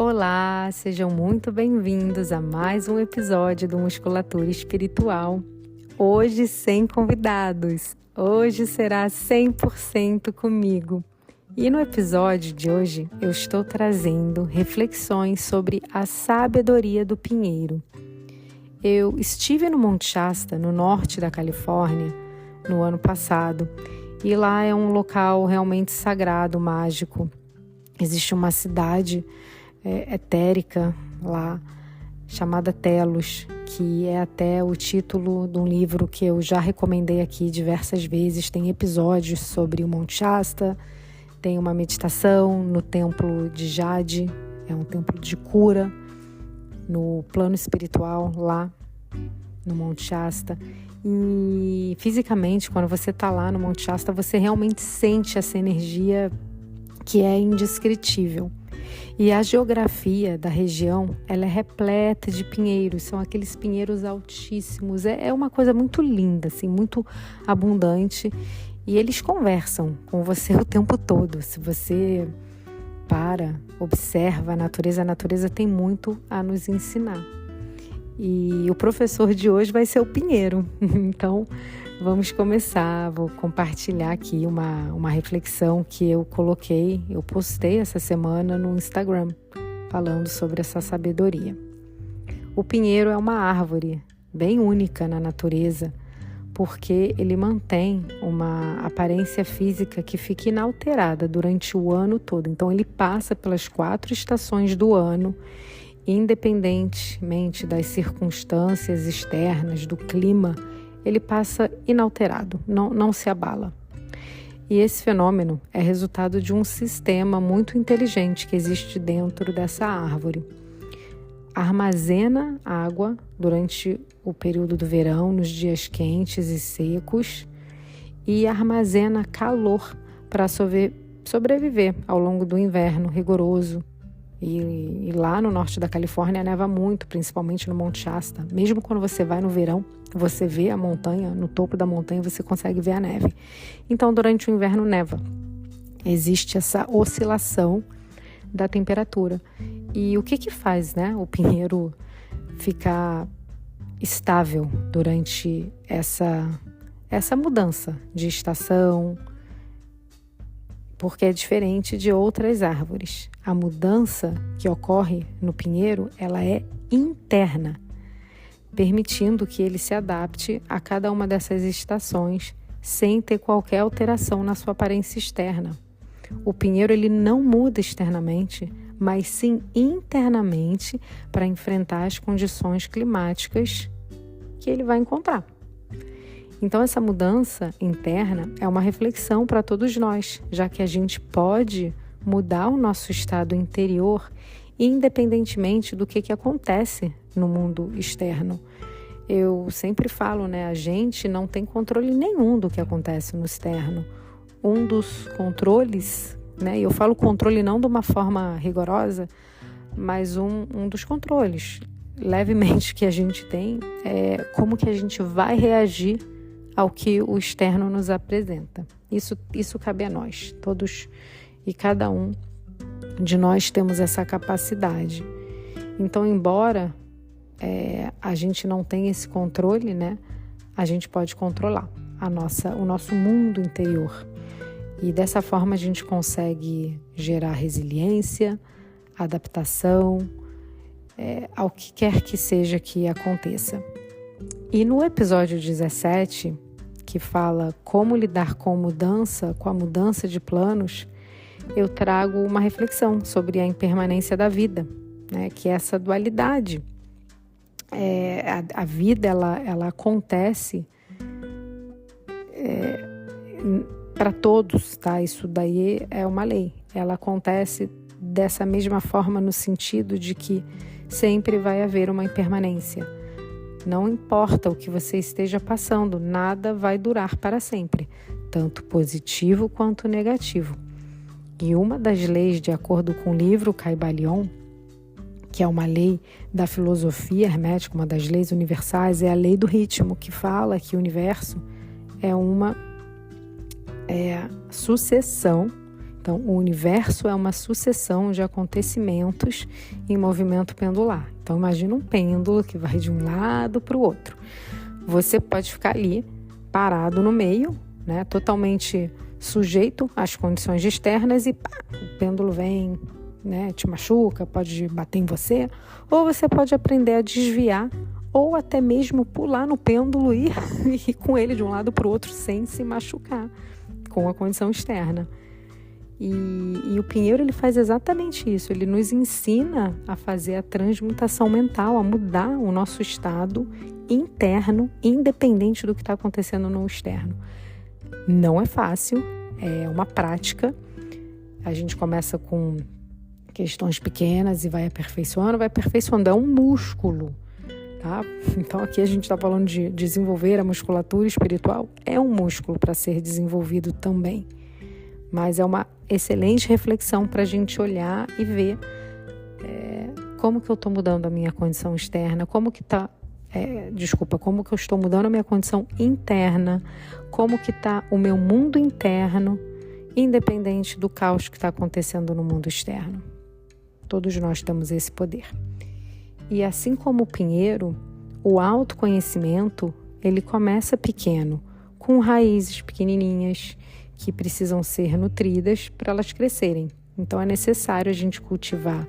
Olá, sejam muito bem-vindos a mais um episódio do Musculatura Espiritual. Hoje sem convidados, hoje será 100% comigo. E no episódio de hoje eu estou trazendo reflexões sobre a sabedoria do pinheiro. Eu estive no Monte Shasta, no norte da Califórnia, no ano passado, e lá é um local realmente sagrado, mágico. Existe uma cidade etérica lá, chamada Telos, que é até o título de um livro que eu já recomendei aqui diversas vezes. Tem episódios sobre o Monte Shasta, tem uma meditação no templo de Jade, é um templo de cura no plano espiritual lá no Monte Shasta. E fisicamente, quando você está lá no Monte Shasta, você realmente sente essa energia que é indescritível. E a geografia da região, ela é repleta de pinheiros, são aqueles pinheiros altíssimos, é uma coisa muito linda, assim, muito abundante, e eles conversam com você o tempo todo. Se você observa a natureza tem muito a nos ensinar. E o professor de hoje vai ser o pinheiro, então vamos começar. Vou compartilhar aqui uma reflexão que eu postei essa semana no Instagram, falando sobre essa sabedoria. O pinheiro é uma árvore bem única na natureza, porque ele mantém uma aparência física que fica inalterada durante o ano todo. Então ele passa pelas 4 estações do ano, independentemente das circunstâncias externas, do clima, ele passa inalterado, não se abala. E esse fenômeno é resultado de um sistema muito inteligente que existe dentro dessa árvore. Armazena água durante o período do verão, nos dias quentes e secos, e armazena calor para sobreviver ao longo do inverno rigoroso. E lá no norte da Califórnia neva muito, principalmente no Monte Shasta. Mesmo quando você vai no verão, você vê a montanha, no topo da montanha você consegue ver a neve. Então, durante o inverno neva. Existe essa oscilação da temperatura. E o que faz, o pinheiro ficar estável durante essa mudança de estação? Porque é diferente de outras árvores. A mudança que ocorre no pinheiro, ela é interna, permitindo que ele se adapte a cada uma dessas estações sem ter qualquer alteração na sua aparência externa. O pinheiro, ele não muda externamente, mas sim internamente para enfrentar as condições climáticas que ele vai encontrar. Então, essa mudança interna é uma reflexão para todos nós, já que a gente pode mudar o nosso estado interior independentemente do que acontece no mundo externo. Eu sempre falo, a gente não tem controle nenhum do que acontece no externo. Um dos controles, e eu falo controle não de uma forma rigorosa, mas um dos controles levemente que a gente tem é como que a gente vai reagir ao que o externo nos apresenta. Isso cabe a nós, todos e cada um de nós temos essa capacidade. Então, embora a gente não tenha esse controle, a gente pode controlar o nosso mundo interior. E dessa forma a gente consegue gerar resiliência, adaptação, ao que quer que seja que aconteça. E no episódio 17, que fala como lidar com a mudança de planos, eu trago uma reflexão sobre a impermanência da vida, que é essa dualidade. A vida, ela acontece para todos, tá? Isso daí é uma lei. Ela acontece dessa mesma forma no sentido de que sempre vai haver uma impermanência. Não importa o que você esteja passando, nada vai durar para sempre, tanto positivo quanto negativo. E uma das leis, de acordo com o livro Kybalion, que é uma lei da filosofia hermética, uma das leis universais, é a lei do ritmo, que fala que o universo é uma sucessão Então, o universo é uma sucessão de acontecimentos em movimento pendular. Então, imagina um pêndulo que vai de um lado para o outro. Você pode ficar ali, parado no meio, né, totalmente sujeito às condições externas e pá, o pêndulo vem, né, te machuca, pode bater em você. Ou você pode aprender a desviar ou até mesmo pular no pêndulo e ir com ele de um lado para o outro sem se machucar com a condição externa. E o Pinheiro ele faz exatamente isso, ele nos ensina a fazer a transmutação mental, a mudar o nosso estado interno, independente do que está acontecendo no externo. Não é fácil, é uma prática. A gente começa com questões pequenas e vai aperfeiçoando, é um músculo. Tá? Então aqui a gente está falando de desenvolver a musculatura espiritual, é um músculo para ser desenvolvido também. Mas é uma excelente reflexão para a gente olhar e ver como que eu estou mudando a minha condição externa, como que eu estou mudando a minha condição interna, como que está o meu mundo interno, independente do caos que está acontecendo no mundo externo. Todos nós temos esse poder. E assim como o pinheiro, o autoconhecimento, ele começa pequeno, com raízes pequenininhas, que precisam ser nutridas para elas crescerem. Então é necessário a gente cultivar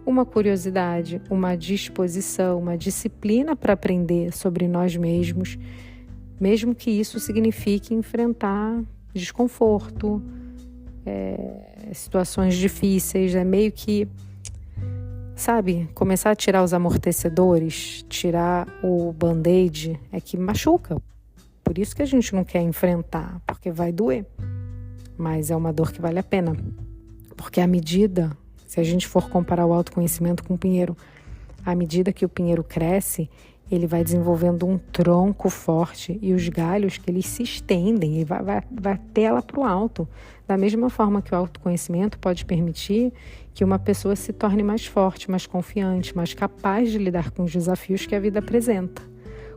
uma curiosidade, uma disposição, uma disciplina para aprender sobre nós mesmos, mesmo que isso signifique enfrentar desconforto, situações difíceis, meio que, sabe, começar a tirar os amortecedores, tirar o band-aid, é que machuca. Por isso que a gente não quer enfrentar, porque vai doer. Mas é uma dor que vale a pena. Porque à medida, se a gente for comparar o autoconhecimento com o pinheiro, à medida que o pinheiro cresce, ele vai desenvolvendo um tronco forte e os galhos que eles se estendem e vai até lá para o alto. Da mesma forma que o autoconhecimento pode permitir que uma pessoa se torne mais forte, mais confiante, mais capaz de lidar com os desafios que a vida apresenta.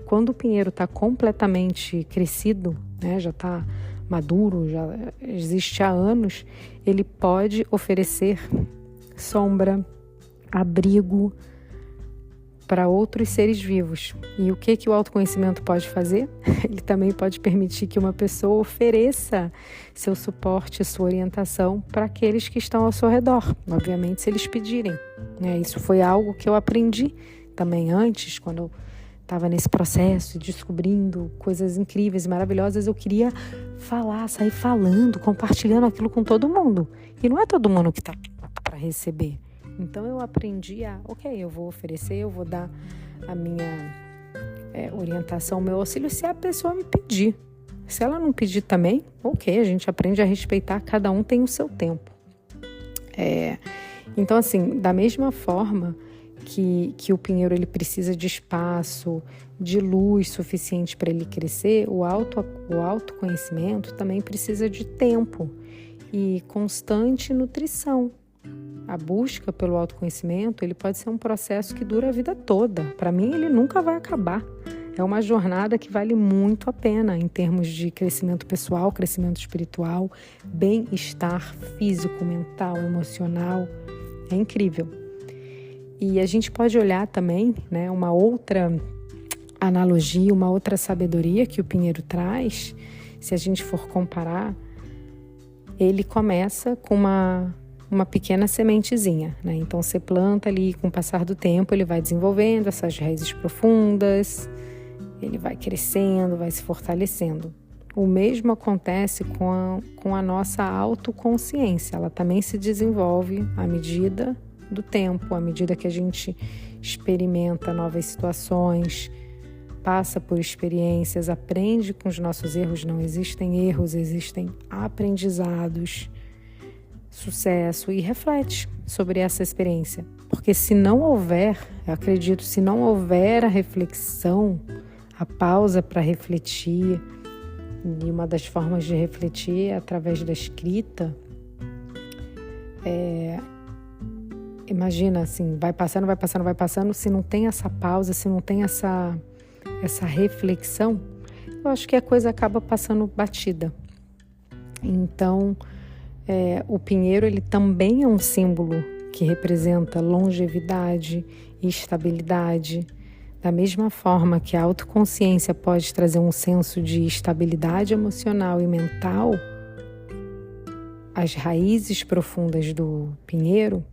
Quando o pinheiro está completamente crescido, né, já está maduro, já existe há anos, ele pode oferecer sombra, abrigo para outros seres vivos. E o que o autoconhecimento pode fazer? Ele também pode permitir que uma pessoa ofereça seu suporte, sua orientação para aqueles que estão ao seu redor, obviamente se eles pedirem. Isso foi algo que eu aprendi também antes, quando eu estava nesse processo, descobrindo coisas incríveis e maravilhosas. Eu queria falar, sair falando, compartilhando aquilo com todo mundo. E não é todo mundo que está pronto para receber. Então eu aprendi eu vou oferecer, eu vou dar a minha orientação, o meu auxílio, se a pessoa me pedir. Se ela não pedir também, a gente aprende a respeitar, cada um tem o seu tempo. Então, assim, da mesma forma que o pinheiro ele precisa de espaço, de luz suficiente para ele crescer, o autoconhecimento também precisa de tempo e constante nutrição. A busca pelo autoconhecimento, ele pode ser um processo que dura a vida toda. Para mim, ele nunca vai acabar. É uma jornada que vale muito a pena em termos de crescimento pessoal, crescimento espiritual, bem-estar físico, mental, emocional. É incrível. E a gente pode olhar também, né, uma outra analogia, uma outra sabedoria que o pinheiro traz. Se a gente for comparar, ele começa com uma pequena sementezinha, né? Então você planta ali, com o passar do tempo ele vai desenvolvendo essas raízes profundas, ele vai crescendo, vai se fortalecendo. O mesmo acontece com a nossa autoconsciência, ela também se desenvolve à medida do tempo, à medida que a gente experimenta novas situações, passa por experiências, aprende com os nossos erros. Não existem erros, existem aprendizados, sucesso, e reflete sobre essa experiência. Porque se não houver, eu acredito, se não houver a reflexão, a pausa para refletir, e uma das formas de refletir é através da escrita, imagina assim, vai passando, se não tem essa pausa, se não tem essa reflexão, eu acho que a coisa acaba passando batida. Então, O pinheiro ele também é um símbolo que representa longevidade e estabilidade. Da mesma forma que a autoconsciência pode trazer um senso de estabilidade emocional e mental, as raízes profundas do pinheiro,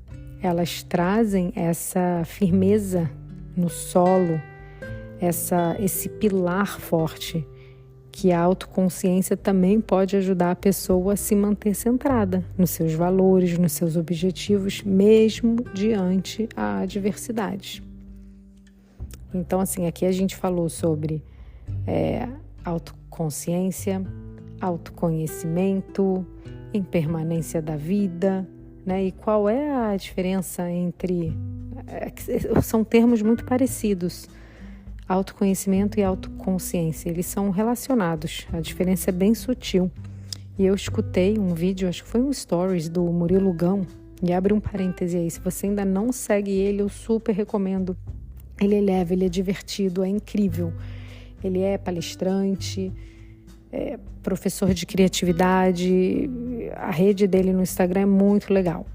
elas trazem essa firmeza no solo, esse pilar forte, que a autoconsciência também pode ajudar a pessoa a se manter centrada nos seus valores, nos seus objetivos, mesmo diante a adversidades. Então, assim, aqui a gente falou sobre autoconsciência, autoconhecimento, impermanência da vida, né? E qual é a diferença entre... São termos muito parecidos, autoconhecimento e autoconsciência. Eles são relacionados, a diferença é bem sutil. E eu escutei um vídeo, acho que foi um stories do Murilo Gun, e abre um parêntese aí, se você ainda não segue ele, eu super recomendo. Ele é leve, ele é divertido, é incrível. Ele é palestrante, professor de criatividade, a rede dele no Instagram é muito legal.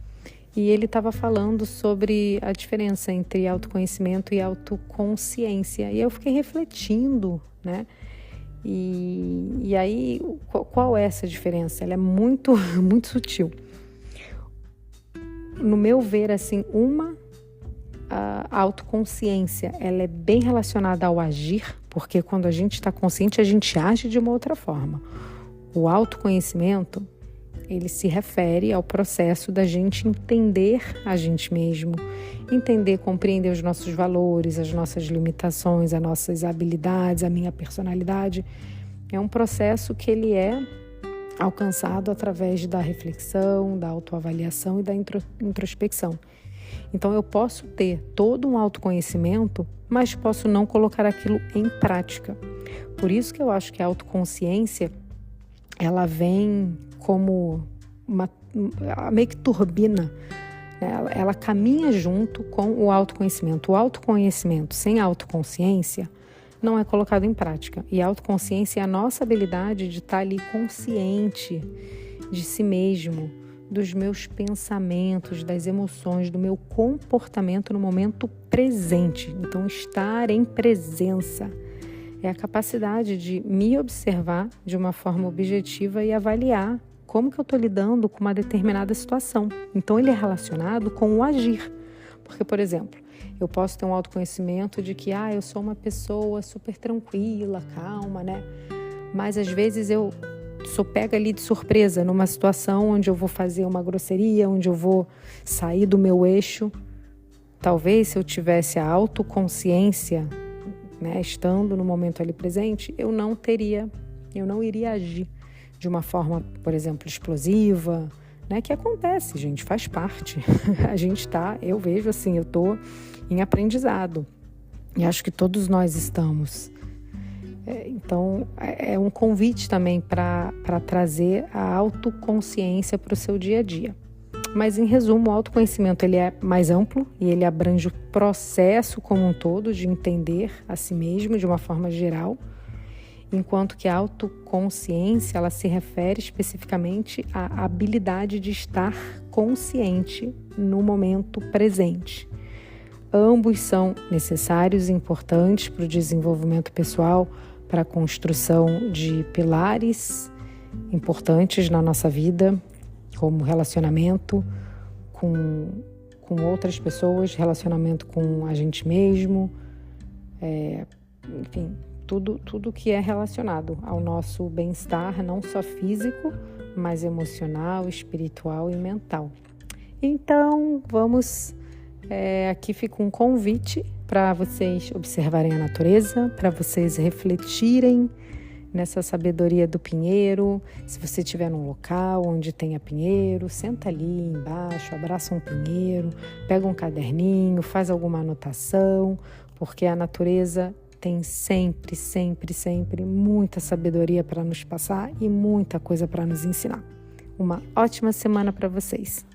E ele estava falando sobre a diferença entre autoconhecimento e autoconsciência. E eu fiquei refletindo, né? E aí, qual é essa diferença? Ela é muito, muito sutil. No meu ver, assim, a autoconsciência, ela é bem relacionada ao agir, porque quando a gente está consciente, a gente age de uma outra forma. O autoconhecimento, ele se refere ao processo da gente entender a gente mesmo, entender, compreender os nossos valores, as nossas limitações, as nossas habilidades, a minha personalidade. É um processo que ele é alcançado através da reflexão, da autoavaliação e da introspecção. Então eu posso ter todo um autoconhecimento, mas posso não colocar aquilo em prática. Por isso que eu acho que a autoconsciência, ela vem como meio que turbina, né? Ela caminha junto com o autoconhecimento. O autoconhecimento sem autoconsciência não é colocado em prática. E a autoconsciência é a nossa habilidade de estar ali consciente de si mesmo, dos meus pensamentos, das emoções, do meu comportamento no momento presente. Então, estar em presença é a capacidade de me observar de uma forma objetiva e avaliar como que eu estou lidando com uma determinada situação. Então, ele é relacionado com o agir. Porque, por exemplo, eu posso ter um autoconhecimento de que eu sou uma pessoa super tranquila, calma, né? Mas, às vezes, eu sou pega ali de surpresa numa situação onde eu vou fazer uma grosseria, onde eu vou sair do meu eixo. Talvez se eu tivesse a autoconsciência, né, estando no momento ali presente, eu não iria agir de uma forma, por exemplo, explosiva, né, que acontece, gente, faz parte. Eu vejo assim, eu estou em aprendizado e acho que todos nós estamos. Então, é um convite também para trazer a autoconsciência para o seu dia a dia. Mas, em resumo, o autoconhecimento ele é mais amplo e ele abrange o processo como um todo de entender a si mesmo de uma forma geral, enquanto que a autoconsciência ela se refere especificamente à habilidade de estar consciente no momento presente. Ambos são necessários e importantes para o desenvolvimento pessoal, para a construção de pilares importantes na nossa vida, como relacionamento com outras pessoas, relacionamento com a gente mesmo, enfim, tudo que é relacionado ao nosso bem-estar, não só físico, mas emocional, espiritual e mental. Então, aqui fica um convite para vocês observarem a natureza, para vocês refletirem nessa sabedoria do pinheiro. Se você estiver num local onde tenha pinheiro, senta ali embaixo, abraça um pinheiro, pega um caderninho, faz alguma anotação, porque a natureza tem sempre, sempre, sempre muita sabedoria para nos passar e muita coisa para nos ensinar. Uma ótima semana para vocês!